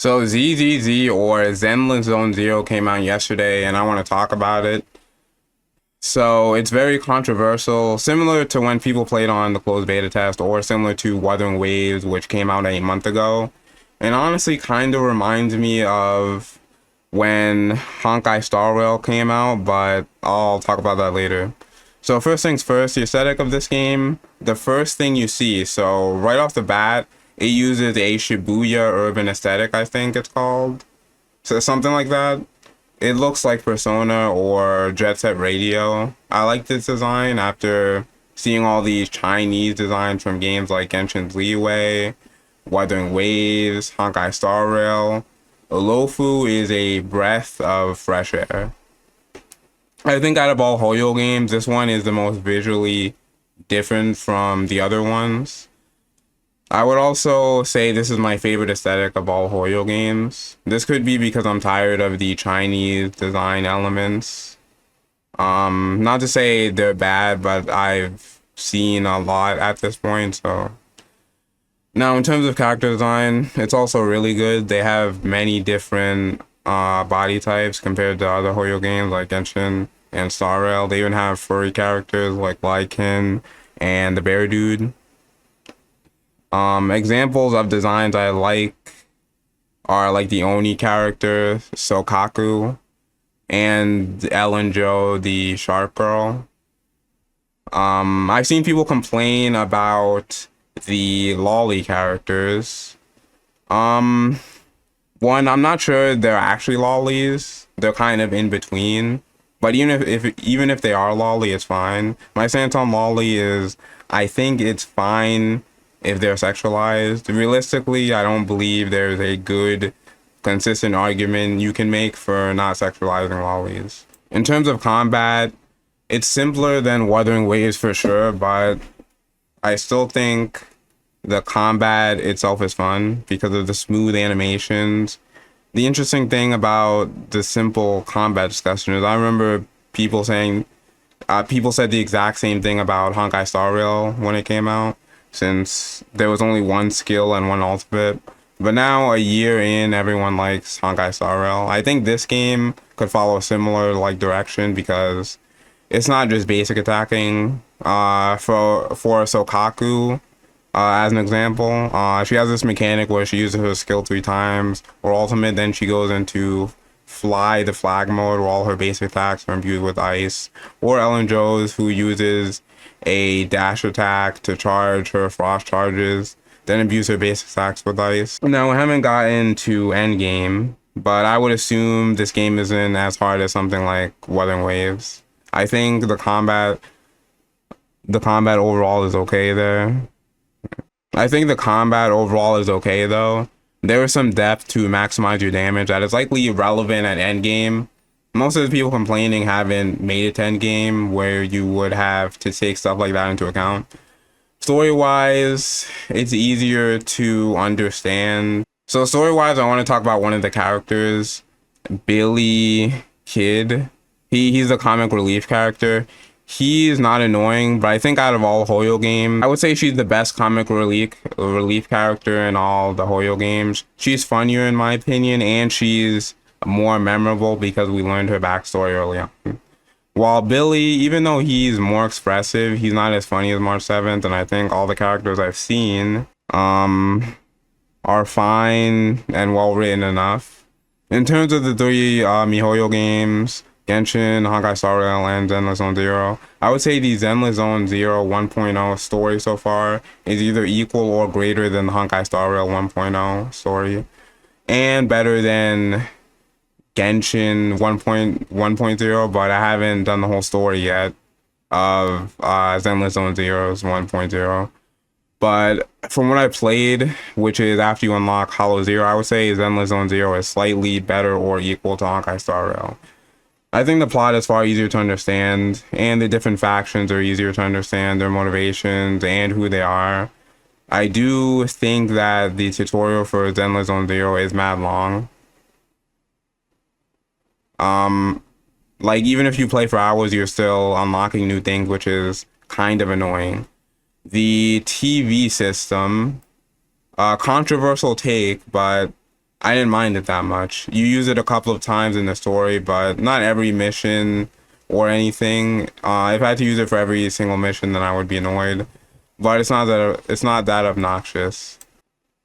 So ZZZ or Zenless Zone Zero came out yesterday, and I want to talk about it. So it's very controversial, similar to when people played on the closed beta test, or similar to Wuthering Waves, which came out a month ago. And honestly, kind of reminds me of when Honkai Star Rail came out, but I'll talk about that later. So first things first, the aesthetic of this game, the first thing you see, so right off the bat, it uses a Shibuya urban aesthetic, I think it's called. So something like that. It looks like Persona or Jet Set Radio. I like this design after seeing all these Chinese designs from games like Genshin Leeway, Wuthering Waves, Honkai Star Rail. Lofu is a breath of fresh air. I think out of all Hoyo games, this one is the most visually different from the other ones. I would also say this is my favorite aesthetic of all Hoyo games. This could be because I'm tired of the Chinese design elements. Not to say they're bad, but I've seen a lot at this point, so. Now, in terms of character design, it's also really good. They have many different body types compared to other Hoyo games like Genshin and Star Rail. They even have furry characters like Lycan and the Bear Dude. Examples of designs I like are like the Oni character, Sokaku, and Ellen Jo, the Shark Girl. I've seen people complain about the Lolly characters. One, I'm not sure they're actually lollies. They're kind of in between. But even if they are lolly, it's fine. My stance on lolly is I think it's fine if they're sexualized. Realistically, I don't believe there's a good, consistent argument you can make for not sexualizing lollies. In terms of combat, it's simpler than Wuthering Waves for sure, but I still think the combat itself is fun because of the smooth animations. The interesting thing about the simple combat discussion is I remember people saying, people said the exact same thing about Honkai Star Rail when it came out, since there was only one skill and one ultimate. But now, a year in, everyone likes Honkai Star Rail. I think this game could follow a similar direction because it's not just basic attacking. For Sokaku, as an example, she has this mechanic where she uses her skill 3 times, or ultimate, then she goes into Fly the Flag mode where all her basic attacks are imbued with ice. Or Ellen Jo's, who uses a dash attack to charge her frost charges, then imbues her basic attacks with ice. Now, we haven't gotten to endgame, but I would assume this game isn't as hard as something like Wuthering Waves. I think the combat overall is okay there. I think the combat overall is okay though. There is some depth to maximize your damage that is likely relevant at endgame. Most of the people complaining haven't made it to endgame where you would have to take stuff like that into account. Story-wise, it's easier to understand. So story-wise, I want to talk about one of the characters, Billy Kid. He's the comic relief character. He's not annoying, but I think out of all Hoyo games, I would say she's the best comic relief character in all the Hoyo games. She's funnier in my opinion, and she's more memorable because we learned her backstory early on. While Billy, even though he's more expressive, he's not as funny as March 7th, and I think all the characters I've seen are fine and well written enough. In terms of the 3 MiHoYo games, Genshin, Honkai Star Rail, and Zenless Zone Zero, I would say the Zenless Zone Zero 1.0 story so far is either equal or greater than the Honkai Star Rail 1.0 story, and better than Genshin 1.0, but I haven't done the whole story yet of Zenless Zone Zero's 1.0. But from what I played, which is after you unlock Hollow Zero, I would say Zenless Zone Zero is slightly better or equal to Honkai Star Rail. I think the plot is far easier to understand, and the different factions are easier to understand, their motivations and who they are. I do think that the tutorial for Zenless Zone Zero is mad long. Like, even if you play for hours, you're still unlocking new things, which is kind of annoying. The TV system, controversial take, but I didn't mind it that much. You use it a couple of times in the story, but not every mission or anything. If I had to use it for every single mission, then I would be annoyed. But it's not that obnoxious.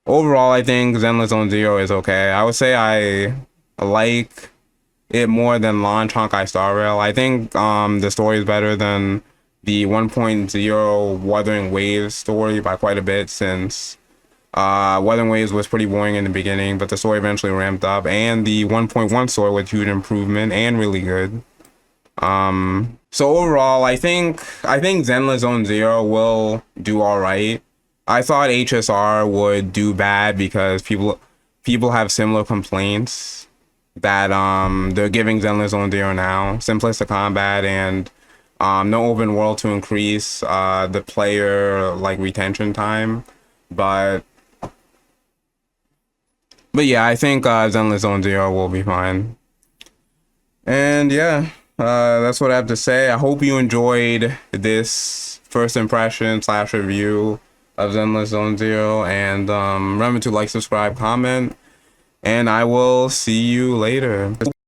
Overall, I think Zenless Zone Zero is okay. I would say I like it more than Launch Honkai Star Rail. I think the story is better than the 1.0 Wuthering Waves story by quite a bit, since Wuthering Waves was pretty boring in the beginning, but the story eventually ramped up, and the 1.1 story was huge improvement and really good. So overall, I think Zenless Zone Zero will do all right. I thought HSR would do bad because people have similar complaints that they're giving Zenless Zone Zero now. Simplistic combat and no open world to increase the player like retention time. But yeah, I think Zenless Zone Zero will be fine. And yeah, that's what I have to say. I hope you enjoyed this first impression / review of Zenless Zone Zero. And remember to like, subscribe, comment, and I will see you later.